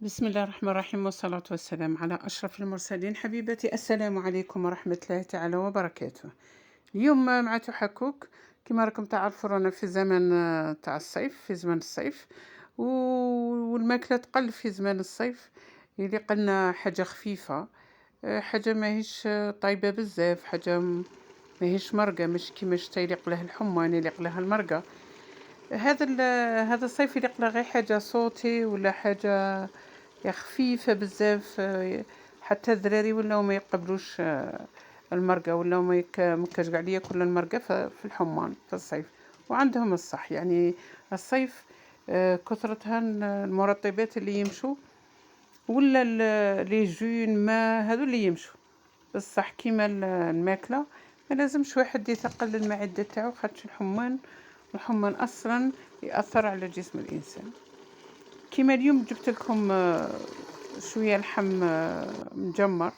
بسم الله الرحمن الرحيم والصلاة والسلام على أشرف المرسلين. حبيبتي، السلام عليكم ورحمة الله تعالى وبركاته. اليوم مع تحكك. كما راكم تعرفوا رانا في زمن تاع الصيف، في زمن الصيف والماكلة تقل في زمان الصيف. يلي قلنا حاجة خفيفة، حاجة ماهيش طيبة بزاف، حاجة ماهيش مرقة، مش كيما الشتا يليق له الحمان يليق لها المرقة. هذا الصيف يليق له غير حاجة صوتي ولا حاجة يا خفيفة بزاف. حتى الدراري ولاو ما يقبلوش المرقة، ولاو ما كاش قاع ليا كل المرقة في الحمان في الصيف. وعندهم الصح، يعني الصيف كثرتها المرطبات اللي يمشوا، ولا لي جون ما هذو اللي يمشوا بصح. كيما الماكلة ما لازمش واحد يثقل المعدة تاعو، خاطش الحمان اصلا يأثر على جسم الانسان. كيما اليوم جبت لكم شوية لحم مجمر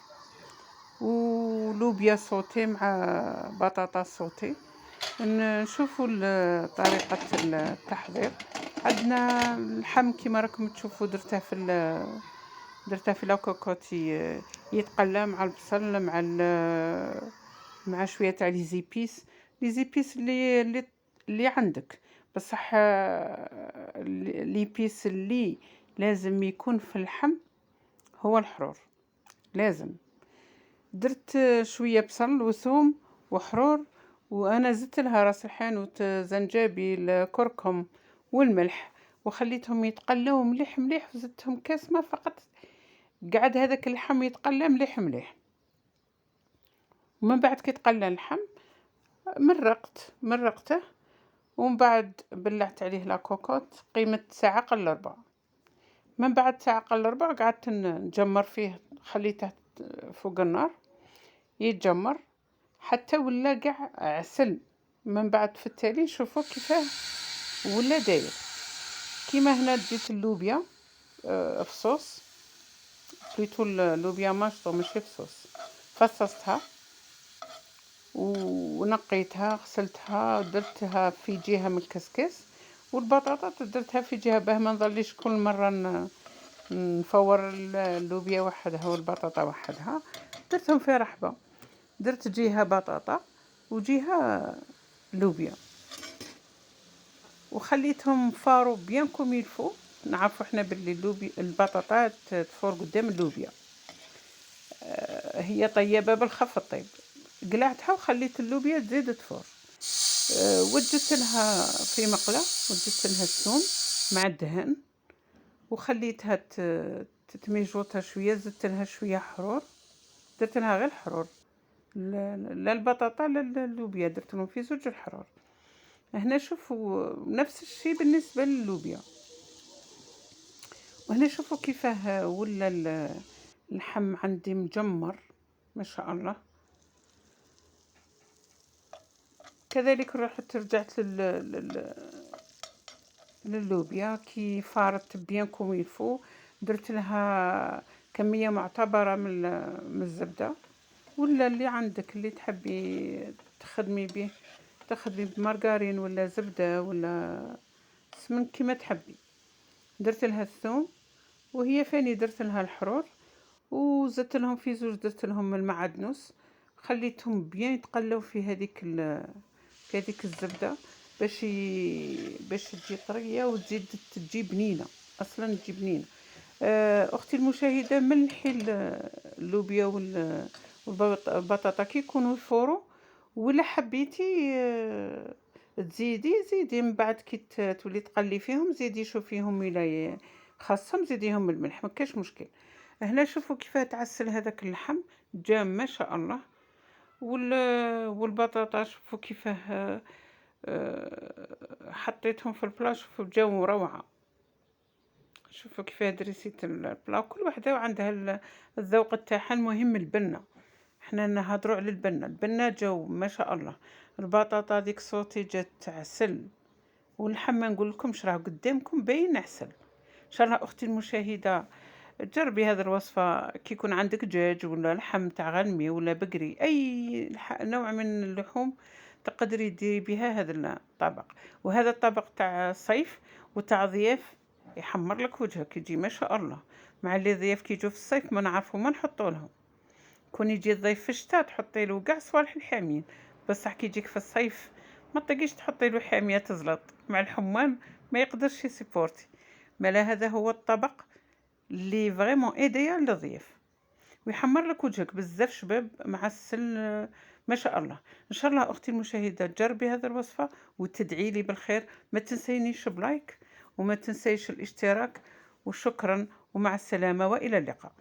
ولوبيا صوتي مع بطاطا صوتي. نشوفوا طريقة التحضير. عندنا اللحم كيما راكم تشوفوا، درته في لاكوكوت يتقلى مع البصل مع شوية تاع لي زيبيس اللي عندك. بصح ليبيس اللي لازم يكون في اللحم هو الحرور. لازم درت شوية بصل وثوم وحرور، وانا زدت لها راس الحانوت، زنجبيل، كركم والملح، وخليتهم يتقلوا مليح مليح، وزدتهم كاس ما فقط. قعد هذاك اللحم يتقلى مليح مليح. ومن بعد كي تقلى اللحم مرقته، ومن بعد بلعت عليه لاكوكوت قيمة ساعة قل ربع. من بعد ساعة قل ربع قعدت نجمر فيه، خليته فوق النار يتجمر حتى ولا قاع عسل. من بعد في التالي شوفوا كيفاه ولا داير. كيما هنا جيت اللوبيا في صوص، بليتو اللوبيا ماشطو ماشي في صوص. فصصتها ونقيتها، غسلتها ودرتها في جهة من الكسكس، والبطاطا درتها في جهة باه ما نظليش كل مرة نفور اللوبيا وحدها والبطاطا وحدها. درتهم في رحبة، درت جهة بطاطا وجهة لوبيا، وخليتهم فاروا بيان كوم يلفو. نعرفوا احنا باللي البطاطا تفور قدام اللوبيا. هي طيبة بالخف الطيب. قلعتها وخليت اللوبيا تزيد تفور. وجدت لها في مقلة، وجدت لها الثوم مع الدهن، وخليتها تتميجوطها شوية. زدت لها شوية حرور، درت لها غير الحرور، لا البطاطا لا اللوبيا، درت لهم في زوج الحرور. هنا شوفوا نفس الشيء بالنسبة للوبيا. وهنا شوفوا كيفاه ولا اللحم عندي مجمر ما شاء الله. كذلك رجعت لللوبيا كي فارت بيان كوم يلفو. درت لها كمية معتبرة من الزبدة، ولا اللي عندك اللي تحبي تخدمي به، تخدمي بمارغرين ولا زبدة ولا سمن كيما تحبي. درت لها الثوم، وهي فاني درت لها الحرور، وزدت لهم في زوج، درت لهم المعدنوس، خليتهم بيان يتقلوا في هذيك الزبده باش تجي طريه وتزيد تجي بنينه. اصلا تجي بنينه. اختي المشاهده، ملحي اللوبيا والبطاطا كي يكونوا يفوروا، ولا حبيتي زيدي من بعد كي تولي تقلي فيهم، زيدي شوفيهم الى خاصهم، زيديهم الملح، ما كاش مشكل. هنا شوفوا كيف تعسل هذاك اللحم، جا ما شاء الله. والبطاطا شوفوا كيفاه حطيتهم في البلا، شوفوا جاو روعه. شوفوا كيفاه دريسيت البلا، كل وحده وعندها الذوق تاعها. المهم البنه، حنا نهضروا على البنه جاو ما شاء الله. البطاطا ديك صوتي جات عسل، واللحم ما نقول لكمش راه قدامكم باين عسل. ان شاء الله اختي المشاهده جربي هذه الوصفه. كي يكون عندك دجاج ولا لحم تاع غنمي ولا بقري، اي نوع من اللحوم تقدري ديري بها هذا الطبق. وهذا الطبق تاع صيف وتاع ضياف يحمر لك وجهك، يجي ما شاء الله. مع اللي ضياف كي يجوا في الصيف ما نعرفوا ما نحطوا لهم. كون يجي الضيف في الشتا تحطي له كاع صوالح الحامين، بصح كي يجيك في الصيف ما تطيقيش تحطي له حاميه تزلط مع الحمان، ما يقدرش يسيبورتي. مالا هذا هو الطبق اللي فريمون ايديال للضيف، ويحمر لك وجهك بزاف شباب معسل. ما شاء الله. ان شاء الله اختي المشاهده تجربي هذه الوصفه وتدعي لي بالخير. ما تنسينيش بلايك وما تنسيش الاشتراك، وشكرا ومع السلامه والى اللقاء.